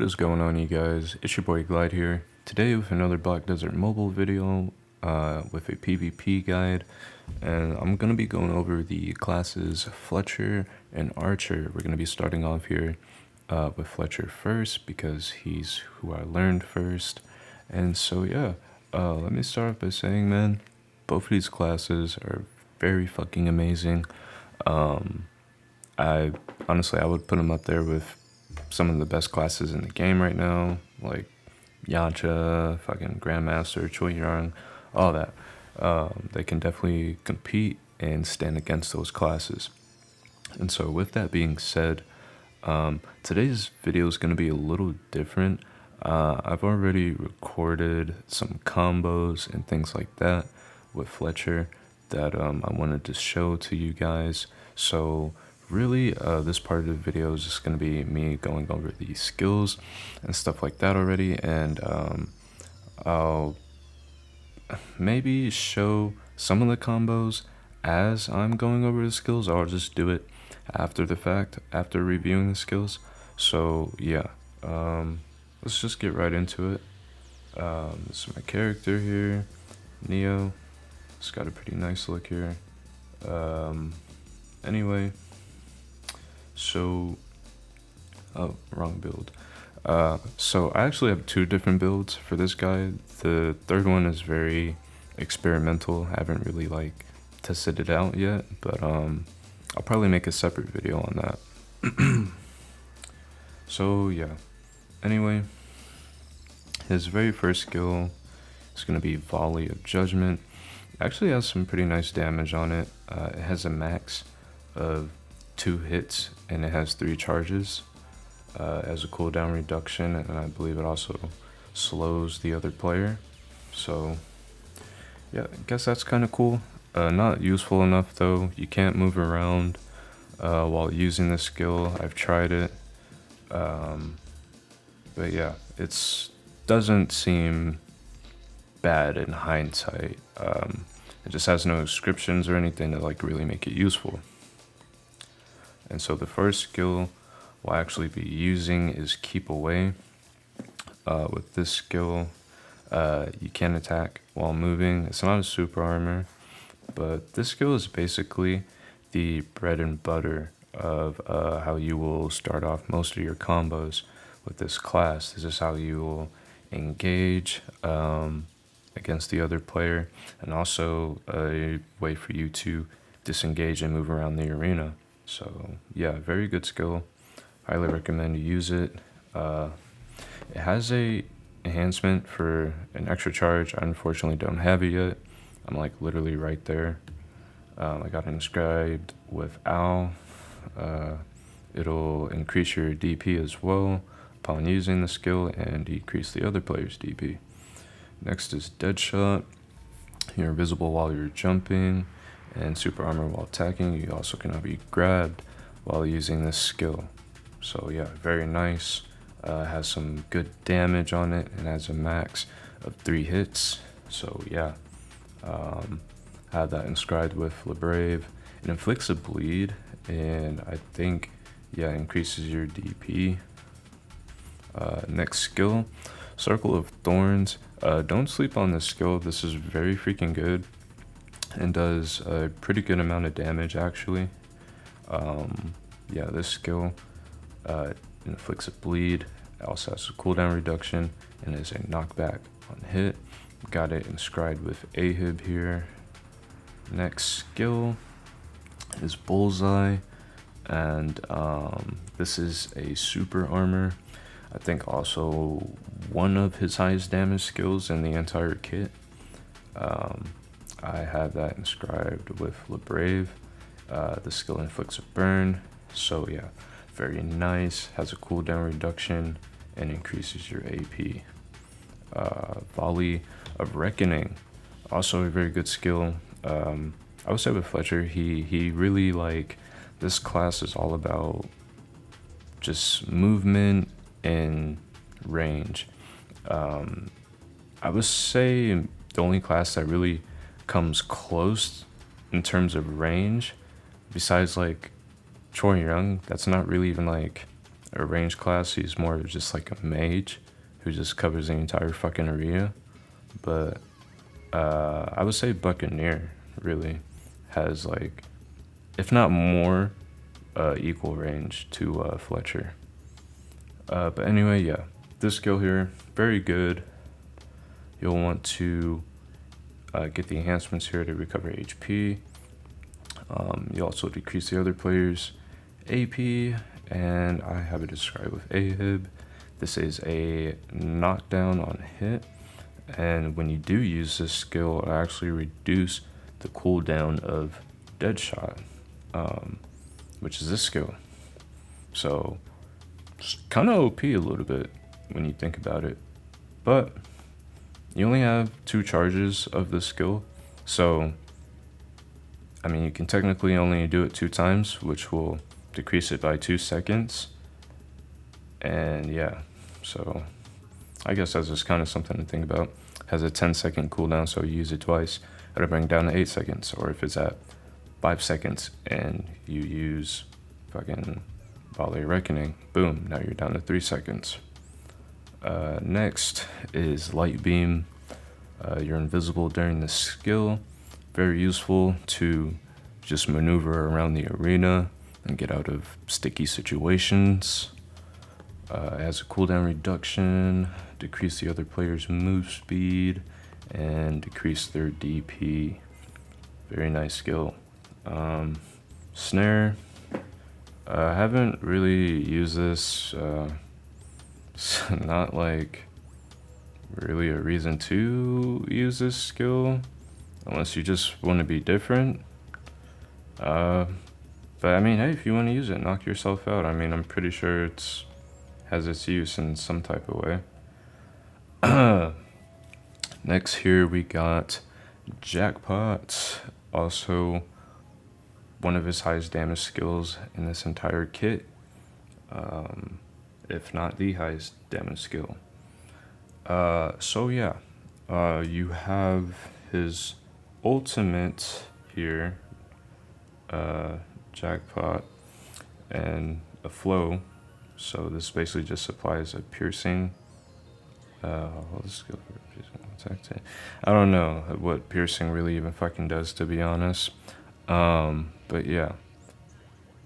is going on, you guys? It's your boy Glide here. Today with another Black Desert Mobile video with a PvP guide, and I'm going to be going over the classes Fletcher and Archer. We're going to be starting off here with Fletcher first because he's who I learned first. And so yeah, let me start off by saying, man, both of these classes are very fucking amazing. I honestly would put them up there with some of the best classes in the game right now, like Yancha, fucking Grandmaster, Choi Yang, all that. They can definitely compete and stand against those classes. And so with that being said, today's video is going to be a little different. I've already recorded some combos and things like that with Fletcher that I wanted to show to you guys. So really, this part of the video is just going to be me going over the skills and stuff like that already, and I'll maybe show some of the combos as I'm going over the skills, or I'll just do it after the fact, after reviewing the skills. So yeah, let's just get right into it. This is my character here, Neo. It's got a pretty nice look here. Anyway, so, oh, wrong build. So I actually have two different builds for this guy. The third one is very experimental. I haven't really like tested it out yet, but I'll probably make a separate video on that. So yeah, anyway, his very first skill is going to be Volley of Judgment. It actually has some pretty nice damage on it. It has a max of 2 hits and it has 3 charges as a cooldown reduction, and I believe it also slows the other player. So yeah, I guess that's kind of cool. Not useful enough though. You can't move around while using this skill. I've tried it, but yeah, it doesn't seem bad in hindsight. It just has no descriptions or anything to like really make it useful. And so the first skill we'll actually be using is Keep Away. With this skill, you can attack while moving. It's not a super armor, but this skill is basically the bread and butter of how you will start off most of your combos with this class. This is how you will engage against the other player, and also a way for you to disengage and move around the arena. So yeah, very good skill. Highly recommend you use it. It has a enhancement for an extra charge. I unfortunately don't have it yet. I'm like literally right there. I got it inscribed with Owl. It'll increase your DP as well upon using the skill and decrease the other player's DP. Next is Deadshot. You're invisible while you're jumping, and super armor while attacking. You also cannot be grabbed while using this skill. So yeah, very nice. Has some good damage on it and has a max of 3 hits. So yeah, have that inscribed with LeBrave. It inflicts a bleed, and I think yeah, increases your DP. Next skill, Circle of Thorns. Don't sleep on this skill. This is very freaking good and does a pretty good amount of damage actually. Yeah, this skill inflicts a bleed, also has a cooldown reduction, and is a knockback on hit. Got it inscribed with Ahib here. Next skill is Bullseye, and this is a super armor. I think also one of his highest damage skills in the entire kit. I have that inscribed with LeBrave. The skill inflicts a burn, so yeah, very nice. Has a cooldown reduction and increases your AP. Volley of Reckoning, also a very good skill. I would say with Fletcher, he really like, this class is all about just movement and range. I would say the only class that really comes close in terms of range, besides like Choi Young, that's not really even like a range class. He's more of just like a mage who just covers the entire fucking area. But I would say Buccaneer really has like, if not more, equal range to Fletcher. But anyway, yeah, this skill here, very good. You'll want to get the enhancements here to recover HP. You also decrease the other player's AP, and I have it described with AHIB. This is a knockdown on hit, and when you do use this skill, it actually reduce the cooldown of Deadshot, which is this skill. So it's kind of OP a little bit when you think about it, but you only have 2 charges of this skill, so I mean, you can technically only do it 2 times, which will decrease it by 2 seconds. And yeah, so I guess that's just kind of something to think about. Has a 10-second cooldown, so you use it twice, it'll bring it down to 8 seconds. Or if it's at 5 seconds and you use fucking Volley Reckoning, boom, now you're down to 3 seconds. Next is Light Beam. You're invisible during this skill. Very useful to just maneuver around the arena and get out of sticky situations. It has a cooldown reduction, decrease the other player's move speed, and decrease their DP. Very nice skill. Snare. I haven't really used this. Not like really a reason to use this skill, unless you just want to be different. But I mean, hey, if you want to use it, knock yourself out. I mean, I'm pretty sure it's has its use in some type of way. Next here we got Jackpot, also one of his highest damage skills in this entire kit, if not the highest damage skill. So yeah, you have his ultimate here, Jackpot, and a flow. So this basically just applies a piercing. Let's go for piercing. I don't know what piercing really even fucking does, to be honest. But yeah,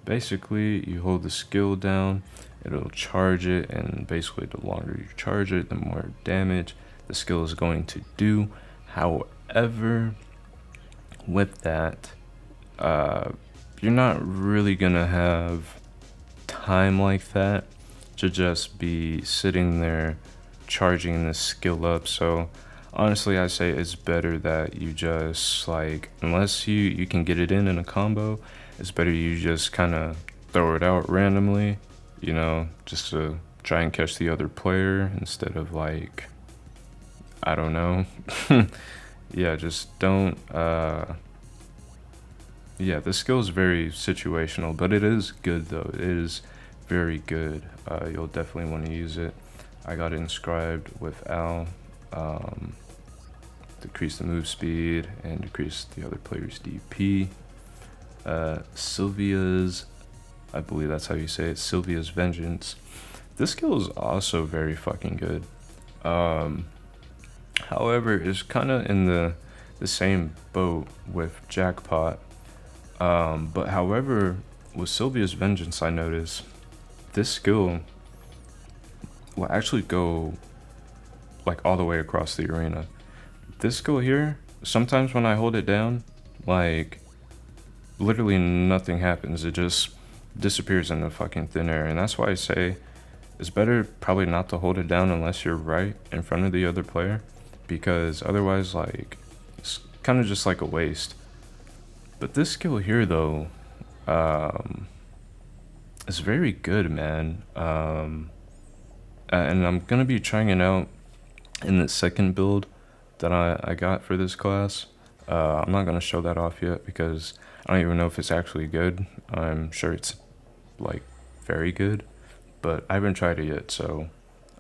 basically you hold the skill down, it'll charge it, and basically the longer you charge it, the more damage the skill is going to do. However, with that, you're not really gonna have time like that to just be sitting there charging this skill up. So honestly, I say it's better that you just, like, unless you can get it in a combo, it's better you just kind of throw it out randomly, you know, just to try and catch the other player instead of, like, I don't know. Yeah, just don't, yeah, this skill is very situational, but it is good though. It is very good. You'll definitely want to use it. I got it inscribed with Al. Decrease the move speed and decrease the other player's DP. Sylvia's, I believe that's how you say it, Sylvia's Vengeance. This skill is also very fucking good. However, it's kind of in the same boat with Jackpot. But however, with Sylvia's Vengeance, I noticed this skill will actually go like all the way across the arena. This skill here, sometimes when I hold it down, like literally nothing happens. It just disappears in the fucking thin air. And that's why I say it's better probably not to hold it down unless you're right in front of the other player, because otherwise, like, it's kind of just like a waste. But this skill here though, is very good, man. And I'm gonna be trying it out in the second build that I got for this class. I'm not gonna show that off yet because I don't even know if it's actually good. I'm sure it's like very good, but I haven't tried it yet. So,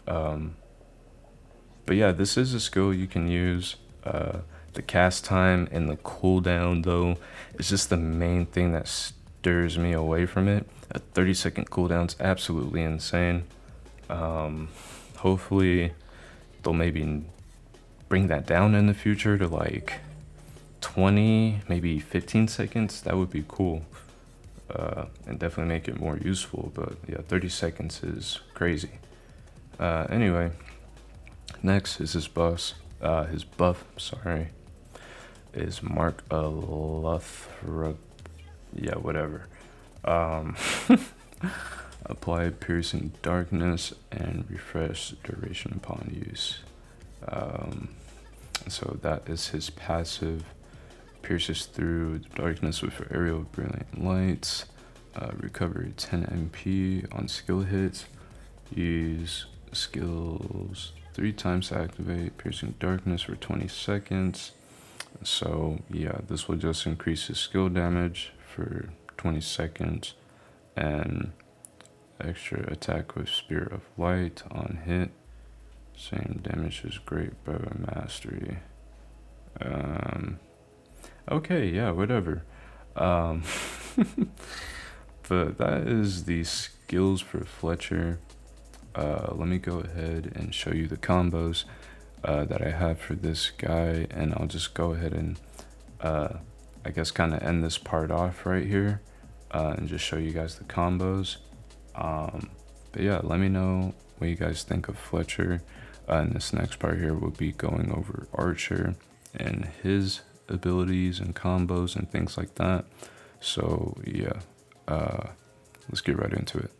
but yeah, this is a skill you can use. The cast time and the cooldown though is just the main thing that stirs me away from it. A 30-second cooldown's absolutely insane. Hopefully they'll maybe bring that down in the future to like 20, maybe 15 seconds. That would be cool. And definitely make it more useful, but yeah, 30 seconds is crazy. Anyway, next is his buff, sorry, is Mark Luthra, yeah, whatever. Apply piercing darkness and refresh duration upon use. So that is his passive. Pierces through the darkness with aerial brilliant lights. Recovery 10 MP on skill hits. Use skills 3 times to activate piercing darkness for 20 seconds. So yeah, this will just increase his skill damage for 20 seconds and extra attack with Spirit of Light on hit. Same damage as Great Bow Mastery. Okay, yeah, whatever. But that is the skills for Fletcher. Let me go ahead and show you the combos that I have for this guy, and I'll just go ahead and I guess kind of end this part off right here and just show you guys the combos. But yeah, let me know what you guys think of Fletcher. And this next part here will be going over Archer and his abilities and combos and things like that. So yeah, let's get right into it.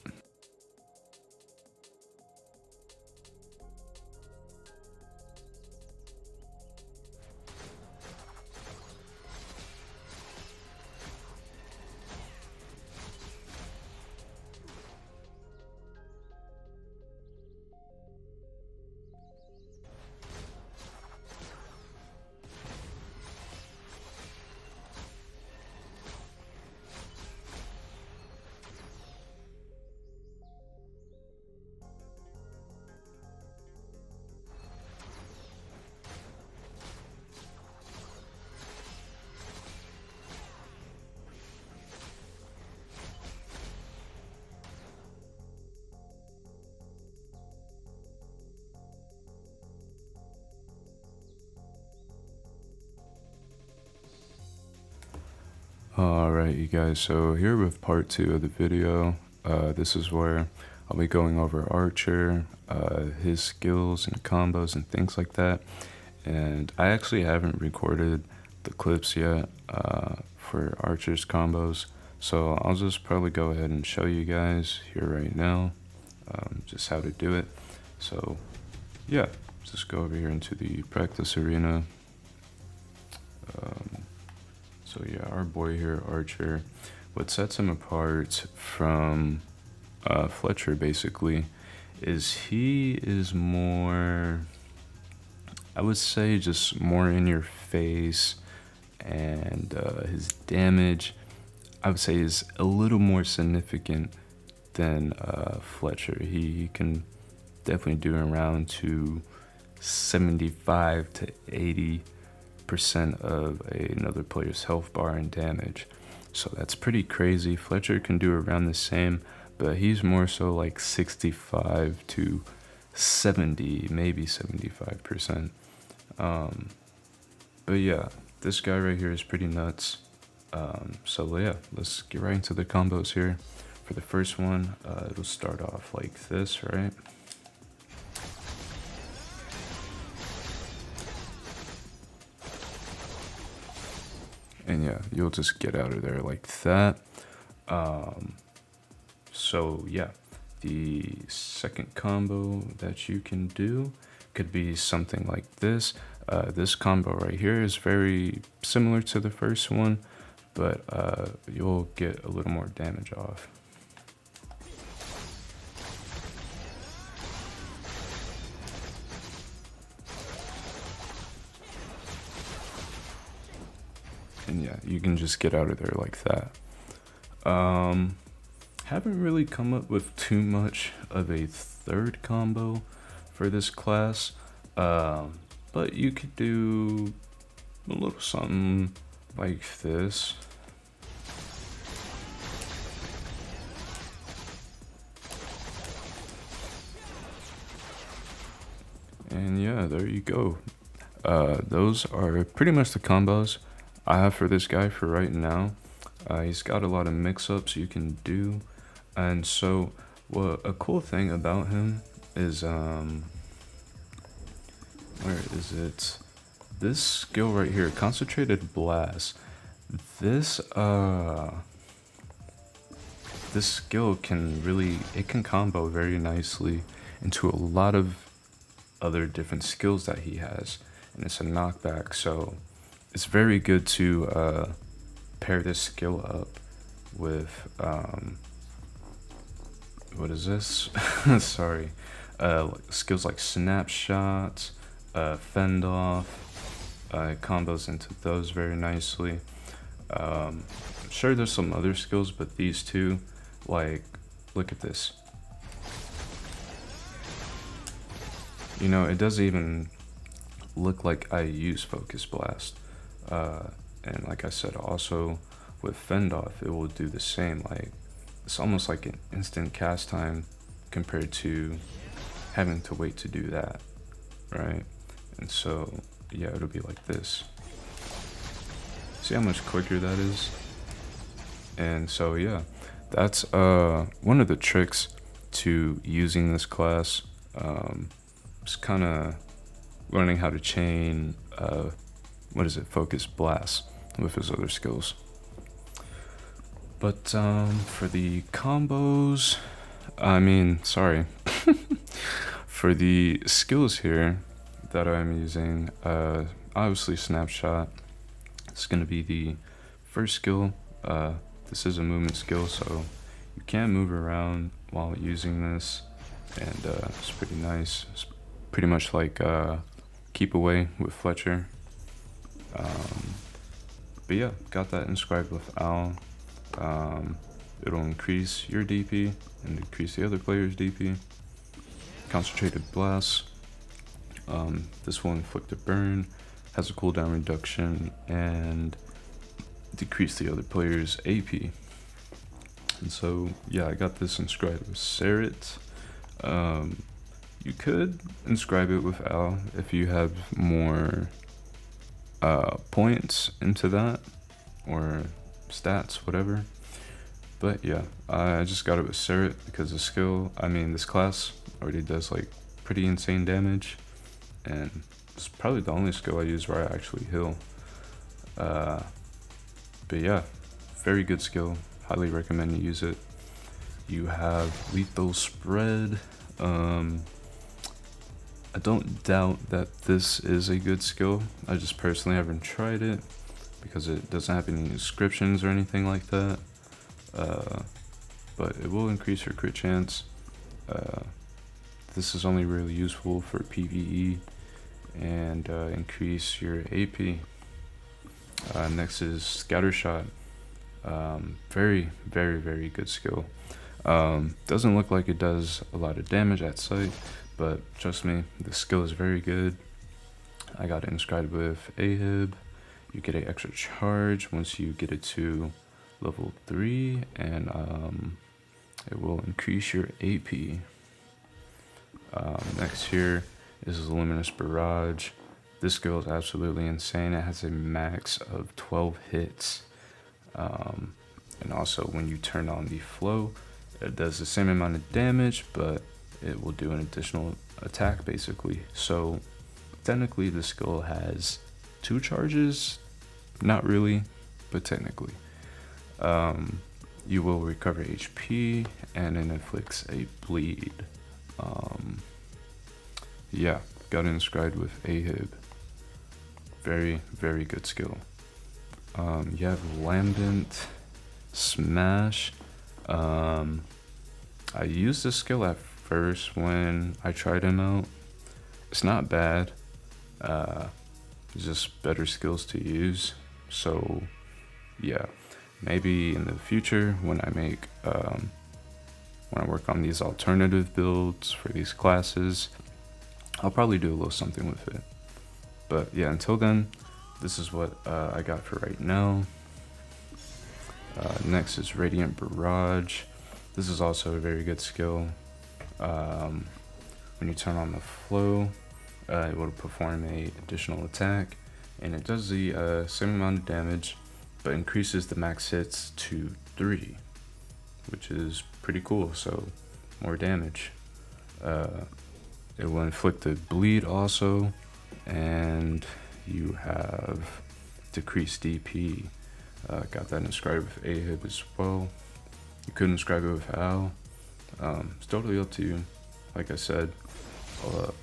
Alright, you guys, so here with part 2 of the video. This is where I'll be going over Archer, his skills and combos and things like that. And I actually haven't recorded the clips yet for Archer's combos, so I'll just probably go ahead and show you guys here right now just how to do it. So yeah, just go over here into the practice arena. So yeah, our boy here, Archer, what sets him apart from Fletcher basically is he is more, I would say, just more in your face, and his damage, I would say, is a little more significant than Fletcher. He can definitely do around to 75 to 80% of another player's health bar and damage. So that's pretty crazy. Fletcher can do around the same, but he's more so like 65 to 70, maybe 75%. But yeah, this guy right here is pretty nuts. So yeah, let's get right into the combos here. For the first one, it'll start off like this, right? And yeah, you'll just get out of there like that. So yeah, the second combo that you can do could be something like this. This combo right here is very similar to the first one, but you'll get a little more damage off. And yeah, you can just get out of there like that. Haven't really come up with too much of a third combo for this class, but you could do a little something like this. And yeah, there you go. Those are pretty much the combos I have for this guy for right now. He's got a lot of mix-ups you can do. And so, a cool thing about him is, where is it? This skill right here, Concentrated Blast. This skill it can combo very nicely into a lot of other different skills that he has. And it's a knockback, so it's very good to pair this skill up with, what is this? Sorry. Skills like Snapshot, Fend Off, combos into those very nicely. I'm sure there's some other skills, but these two, like, look at this. You know, it doesn't even look like I use Focus Blast. And like I said, also with Fend Off, it will do the same. Like, it's almost like an instant cast time compared to having to wait to do that, right? And so, yeah, it'll be like this. See how much quicker that is? And so, yeah, that's one of the tricks to using this class. Just kind of learning how to chain, Focus Blast with his other skills. But for the combos, for the skills here that I'm using, obviously Snapshot. It's going to be the first skill. This is a movement skill, so you can move around while using this, and it's pretty nice. It's pretty much like Keep Away with Fletcher. But yeah, got that inscribed with Owl. It'll increase your DP and decrease the other player's DP. Concentrated Blast. This will inflict a burn, has a cooldown reduction, and decrease the other player's AP. And so, yeah, I got this inscribed with Serret. You could inscribe it with Al if you have more points into that, or stats, whatever. But yeah, I just got it with Serret because this class already does like pretty insane damage, and it's probably the only skill I use where I actually heal. But yeah, very good skill. Highly recommend you use it. You have Lethal Spread. I don't doubt that this is a good skill. I just personally haven't tried it because it doesn't have any inscriptions or anything like that. But it will increase your crit chance. This is only really useful for PvE and increase your AP. Next is Scatter Shot. Very, very, very good skill. Doesn't look like it does a lot of damage at sight, but trust me, the skill is very good. I got it inscribed with Ahib. You get an extra charge once you get it to level 3, and it will increase your AP. Next here is Luminous Barrage. This skill is absolutely insane. It has a max of 12 hits. And also when you turn on the flow, it does the same amount of damage, but it will do an additional attack basically. So technically the skill has 2 charges, not really, but technically. You will recover HP and it inflicts a bleed. Yeah, got inscribed with Ahib. Very, very good skill. You have Lambent Smash. I used this skill at first when I tried him out. It's not bad. It's just better skills to use. So yeah, maybe in the future when I make when I work on these alternative builds for these classes, I'll probably do a little something with it. But yeah, until then, this is what I got for right now. Next is Radiant Barrage. This is also a very good skill. When you turn on the flow, it will perform a additional attack, and it does the same amount of damage, but increases the max hits to 3, which is pretty cool. So more damage. It will inflict the bleed also, and you have decreased DP. Got that inscribed with AHIB as well. You could inscribe it with AL. It's totally up to you. Like I said,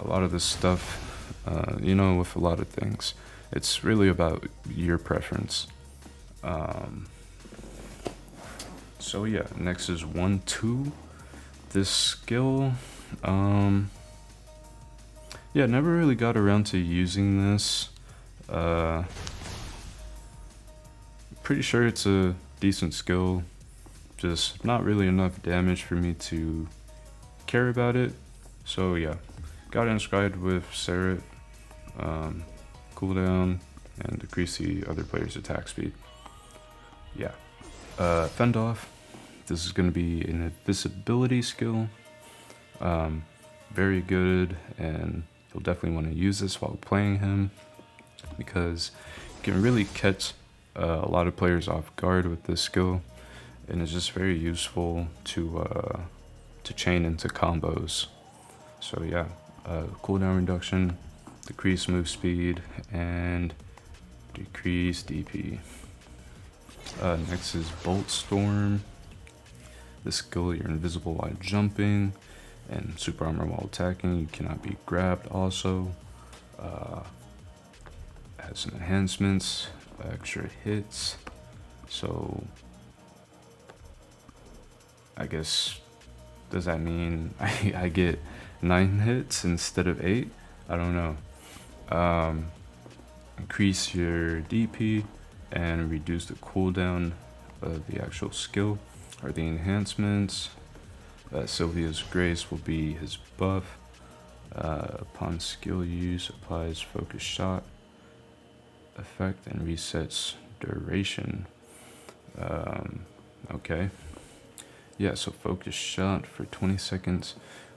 a lot of this stuff, you know, with a lot of things, it's really about your preference. So yeah, next is 1-2. This skill, yeah, never really got around to using this. Pretty sure it's a decent skill, just not really enough damage for me to care about it. So yeah, got it inscribed with Seret, cooldown, and decrease the other player's attack speed. Yeah, fend off. This is going to be an invisibility skill. Very good, and you'll definitely want to use this while playing him, because you can really catch a lot of players off guard with this skill, and it's just very useful to chain into combos. So yeah, cooldown reduction, decrease move speed, and decrease DP. Next is Bolt Storm. This skill, you're invisible while jumping, and super armor while attacking. You cannot be grabbed also. Has some enhancements, extra hits. So I guess, does that mean I get 9 hits instead of 8? I don't know. Increase your DP and reduce the cooldown of the actual skill or the enhancements. Sylvia's Grace will be his buff. Upon skill use, applies focus shot effect and resets duration. Okay. Yeah, so focus shot for 20 seconds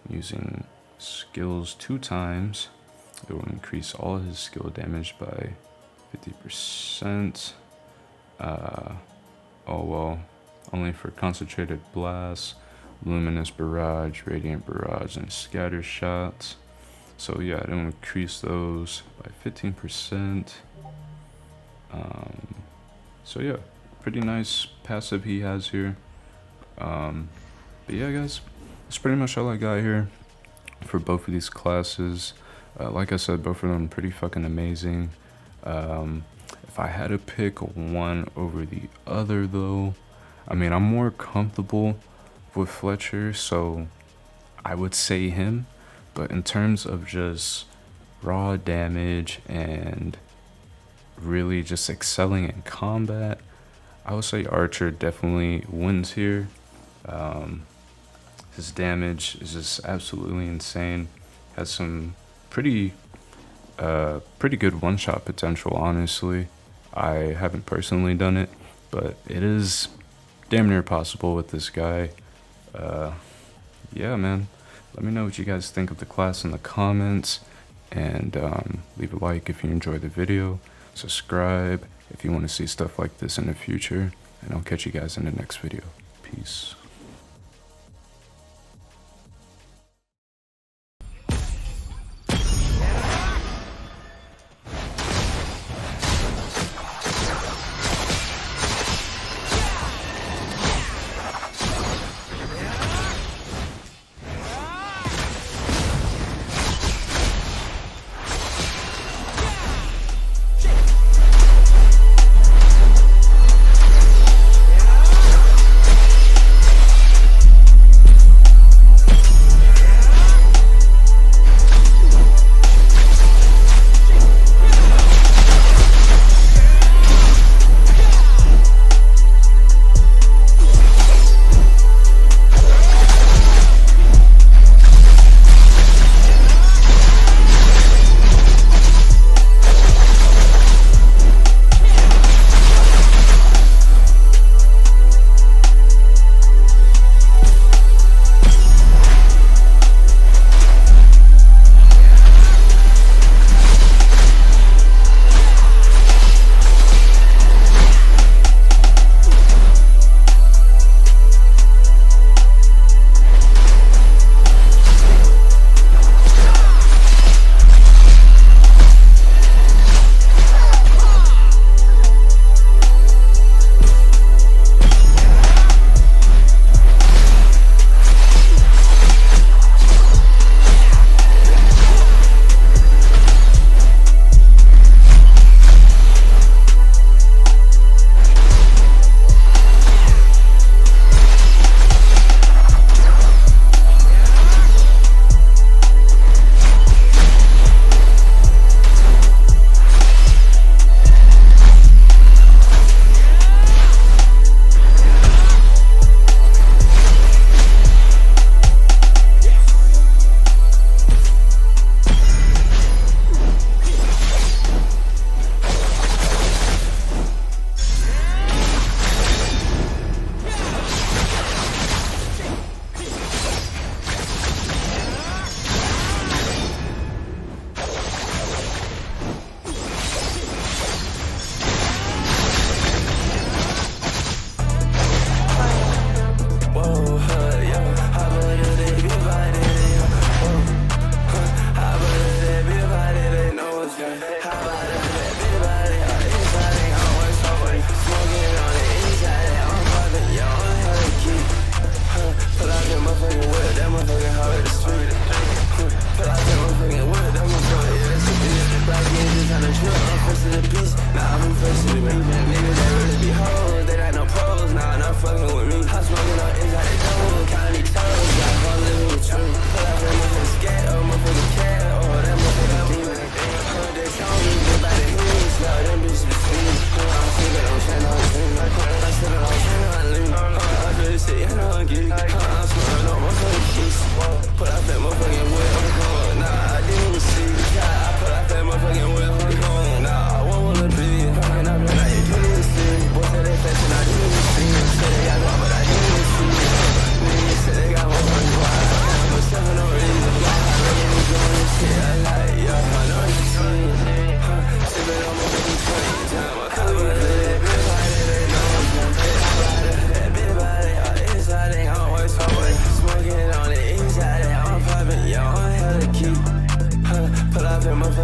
using skills 2 times. It will increase all his skill damage by 50%. Oh well, only for concentrated blasts, luminous barrage, radiant barrage, and scatter shots. So yeah, it'll increase those by 15%. So yeah, pretty nice passive he has here. But yeah, guys, that's pretty much all I got here for both of these classes. Like I said, both of them pretty fucking amazing. If I had to pick one over the other though, I mean, I'm more comfortable with Fletcher, so I would say him. But in terms of just raw damage and really just excelling in combat, I would say Archer definitely wins here. His damage is just absolutely insane. Has some pretty good one-shot potential, honestly. I haven't personally done it, but it is damn near possible with this guy. Yeah, man. Let me know what you guys think of the class in the comments, and leave a like if you enjoyed the video. Subscribe if you want to see stuff like this in the future, and I'll catch you guys in the next video. Peace.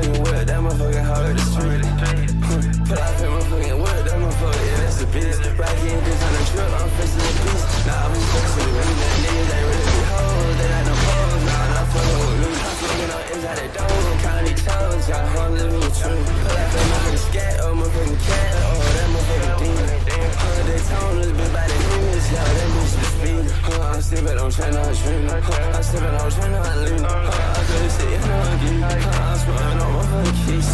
motherfucking whip, that motherfucking hard to street. Put out in motherfucking whip, that motherfucker, yeah, that's a beast. Rocky and this on the trip, I'm facing the beast. Nah, I'm facing the ring, that niggas ain't really be hoes. They got no pose, nah, not fucking with me. I'm smoking on inside the dome, counting these toes, got a whole living with truth. Put out in motherfucking scat, oh, motherfucking cat, oh, that motherfucking demon. Daytona's been by the humans, yeah, that bitch is speed. I'm still on China, I'm dreaming. I'm still on China, I'm leaning. I'm gonna sit in on again. I'm smoking on motherfucking keys.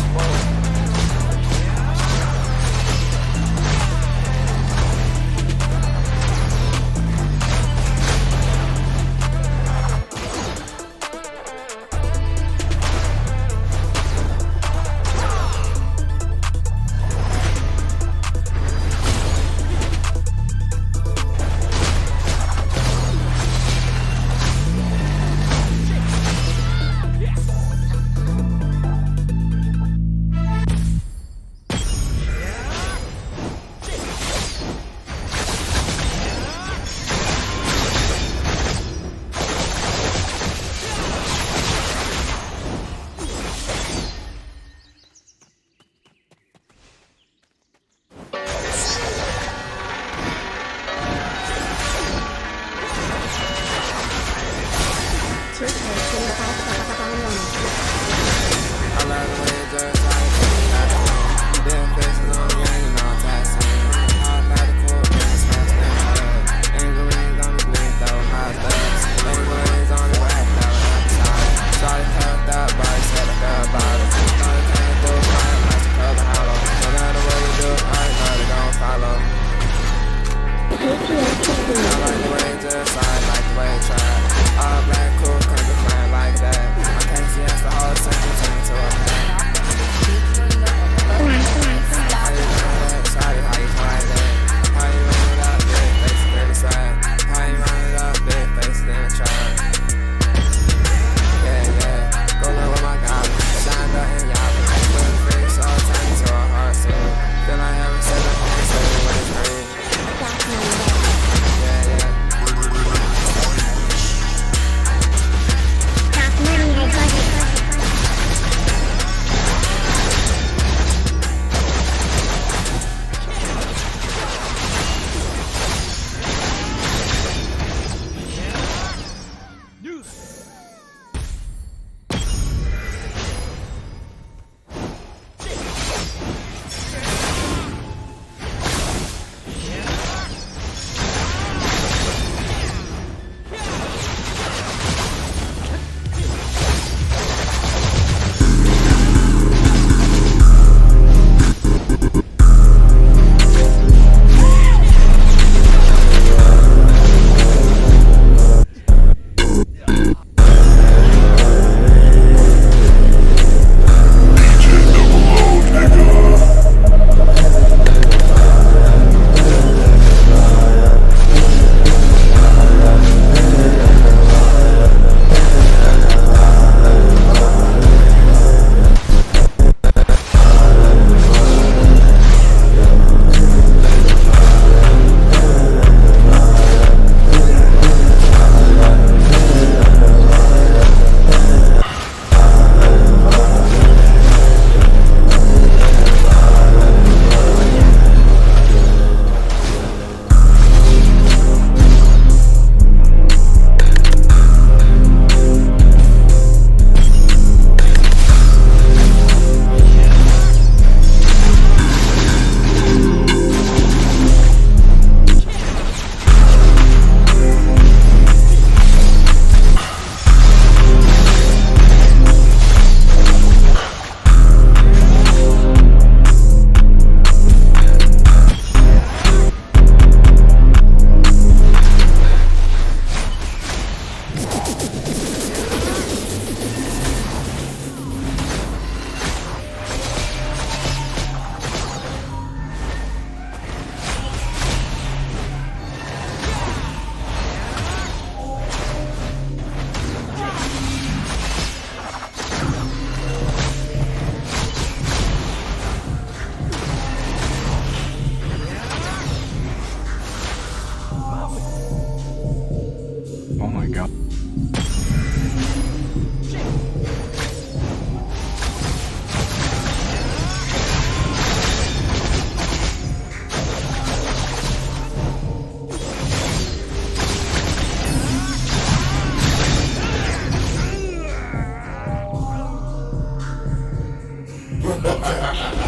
Okay.